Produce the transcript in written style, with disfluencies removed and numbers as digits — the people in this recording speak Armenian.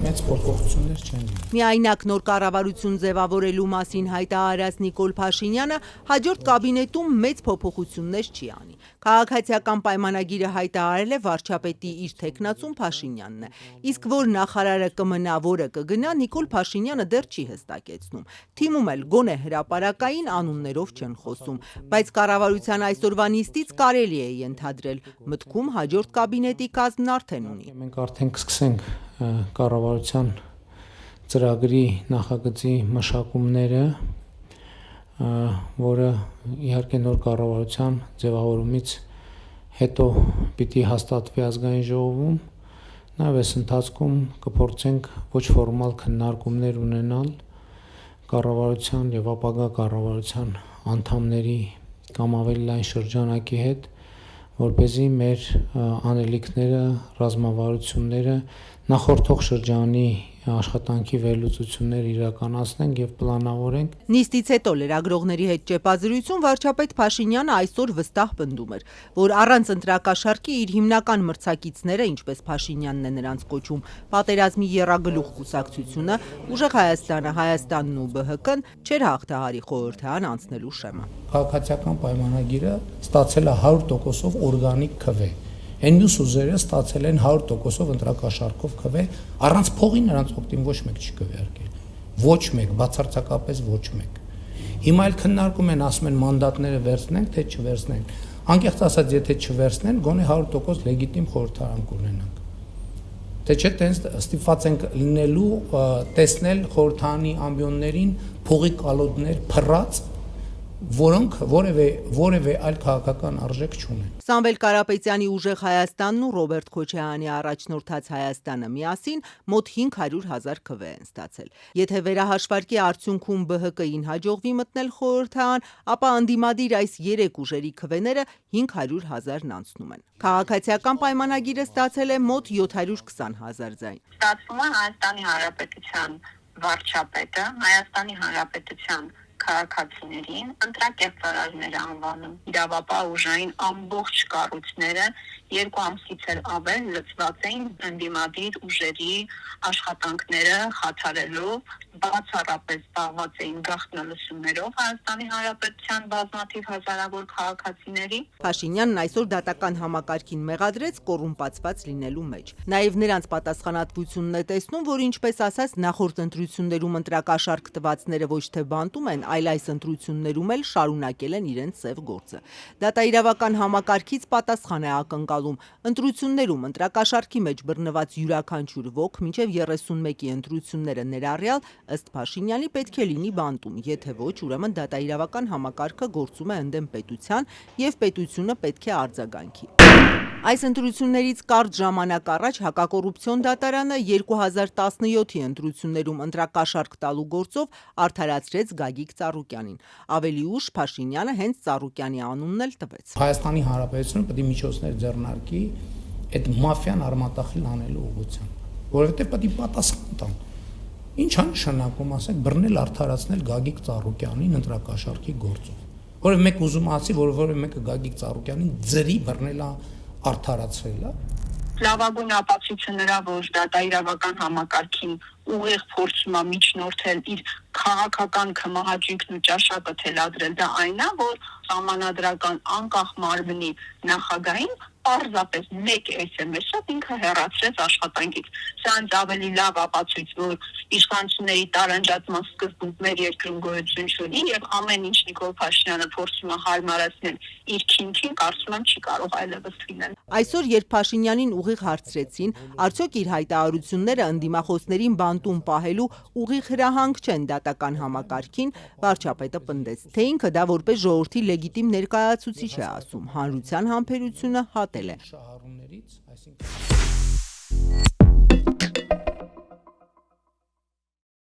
մեծ փոփոխություններ չեն լինի։ Միայնակ նոր կառավարություն ձևավորելու մասին հայտարարած Նիկոլ Փաշինյանը հաջորդ կաբինետում մեծ փոփոխություններ չի անի։ Քաղաքացիական պայմանագիրը հայտարարել է վարչապետի իր թեկնածուն Փաշինյանն է, իսկ որ նախարարը կմնա, որը կգնա, Նիկոլ Փաշինյանը դեռ չի հստակեցնում։ Թիմում էլ գոնե հրապարակային անուններով չեն խոսում, բայց կառավարության այսօրվա նիստից կարելի է ենթադրել, մտքում հաջորդ կաբինետի կազմն արդեն ունի։ Մենք արդեն կսկսենք կառավարության ծրագրի նախագծի մշակումները, որը իհարկե նոր կառավարության ձևավորումից հետո պիտի հաստատվի ազգային ժողովում, նաև այս ընթացքում կփորձենք ոչ ֆորմալ քննարկումներ ունենալ կառավարության եւ ապագա կառավարության անդամների կամ ավելի լայն շրջանակի հետ, որպեսզի մեր անելիքները, ռազմավարությունները նախորդող շրջանի աշխատանքի վերլուծություններ իրականացնենք եւ պլանավորենք։ Նիստից հետո լրագրողների հետ ճեպազրույցում վարչապետ Փաշինյանը այսօր վստահ պնդում էր, որ առանց ընտրակաշառքի իր հիմնական մրցակիցները, ինչպես Փաշինյանն է նրանց կոչում, պատերազմի եռագլուխ կուսակցությունը, Ուժեղ Հայաստանը, Հայաստանն ու ԲՀԿ-ն չէր հաղթահարի խորհրդարան անցնելու շեմը։ Քաղաքացիական պայմանագիրը ստացել է 100%-ով օրգանիկ քվե։ Այն մյուս ուժերը ստացել են 100%-ով ընտրակաշառքով քվե, առանց փողի նրանց օգտին ոչ մեկ չի քվեարկել։ Ոչ մեկ, բացարձակապես ոչ մեկ։ Հիմա էլ քննարկում են, ասում են մանդատները վերցնենք, թե չվերցնենք։ Անկեղծ ասած, եթե չվերցնեն, գոնե 100% լեգիտիմ խորհրդարան կունենանք։ Թե չէ, տենց ստիպված ենք լինելու տեսնել խորհրդարանի ամբիոններին փողի կալոդներ փռած, որոնք որևէ այլ քաղաքական արժեք չունեն։ Սամվել Կարապետյանի Ուժեղ Հայաստանն ու Ռոբերտ Քոչարյանի առաջնորդած Հայաստանը միասին մոտ 500,000 քվե են ստացել։ Եթե վերահաշվարկի արդյունքում ԲՀԿ-ին հաջողվի մտնել խորհրդարան, ապա ընդդիմադիր այս 3 ուժերի քվեները 500,000-ն անցնում են։ Քաղաքացիական պայմանագիրը ստացել է մոտ 720,000 ձայն։ Ստացվում է Հայաստանի Հանրապետության վարչապետը, Հայաստանի Հանրապետության քաղաքացիներին ընտրակերպարարներ անվանում, իրավապահ ուժային ամբողջ կառույցները 2 ամսից էլ ավել լծված էին ընդդիմադիր ուժերի աշխատանքները խաթարելով, բացառապես զբաղված էին գաղտնալսումներով Հայաստանի Հանրապետության բազմաթիվ հազարավոր քաղաքացիների։ Փաշինյանն այսօր դատական համակարգին մեղադրեց կոռումպացված լինելու մեջ։ Նաև նրանց պատասխանատվությունն է տեսնում, որ ինչպես ասած նախորդ ընտրություններում ընտրակաշառք տվածները ոչ թե բանտում են, այլ այս ընտրություններում էլ շարունակել են իրենց սև գործը։ Դատաիրավական համակարգից պատասխան է ակնկալում։ Ընտրություններում ընտրակաշառքի մեջ բռնված յուրաքանչյուր ոք մինչև 31-ի ընտրությունները ներառյալ ըստ Փաշինյանի պետք է լինի բանտում, եթե ոչ, ուրեմն դատաիրավական համակարգը գործում է ընդդեմ պետության եւ պետությունը պետք է արձագանքի։ Այս ընտրություններից կարճ ժամանակ առաջ հակակոռուպցիոն դատարանը 2017-ի ընտրություններում ընտրակաշառք տալու գործով արդարացրեց Գագիկ Ծառուկյանին։ Ավելի ուշ Փաշինյանը հենց Ծառուկյանի անունն էլ տվեց։ Հայաստանի Հանրապետությունը պետք է միջոցներ ձեռնարկի այդ մաֆիան արմատախիլ անելու ուղղությամբ, որովհետեւ պետք է պատասխան տան։ Ինչ է նշանակում, ասենք, բռնել արդարացնել Գագիկ Ծառուկյանին ընտրակաշառքի գործով։ Որը մեկ ուզում ասի, որը մեկը Գագիկ Ծառուկյանին ձրի բռնել է արդարացրել է։ Լավագույն ապացույցը նրա, որ դատաիրավական համակարգին ուղիղ փորձում է միջնորդել իր քաղաքական քմահաճույքն ու ճաշակը թելադրել, դա այն է, որ սահմանադրական անկախ մարմնի նախագահին պարզապես մեկ SMS-ով ինքը հեռացրեց աշխատանքից։ Սա ինձ ավելի լավ ապացույց, որ իշխանությունների տարանջատման սկզբունք մեր երկրում գոյություն չունի եւ ամեն ինչ Նիկոլ Փաշինյանը փորձում է հարմարացնել իր քինքին, կարծում եմ չի կարող այլևս լինել։ Այսօր, երբ Փաշինյանին ուղիղ հարցրեցին, արդյոք իր հայտարարությունները ընդդիմախոսներին բանտում պահելու ուղիղ հրահանգ չեն դատական համակարգին, վարչապետը պնդեց, թե ինքը դա որպես ժողովրդի լեգիտիմ ներկայացուցիչ է ասում, հանրության համբերությունը հատել է։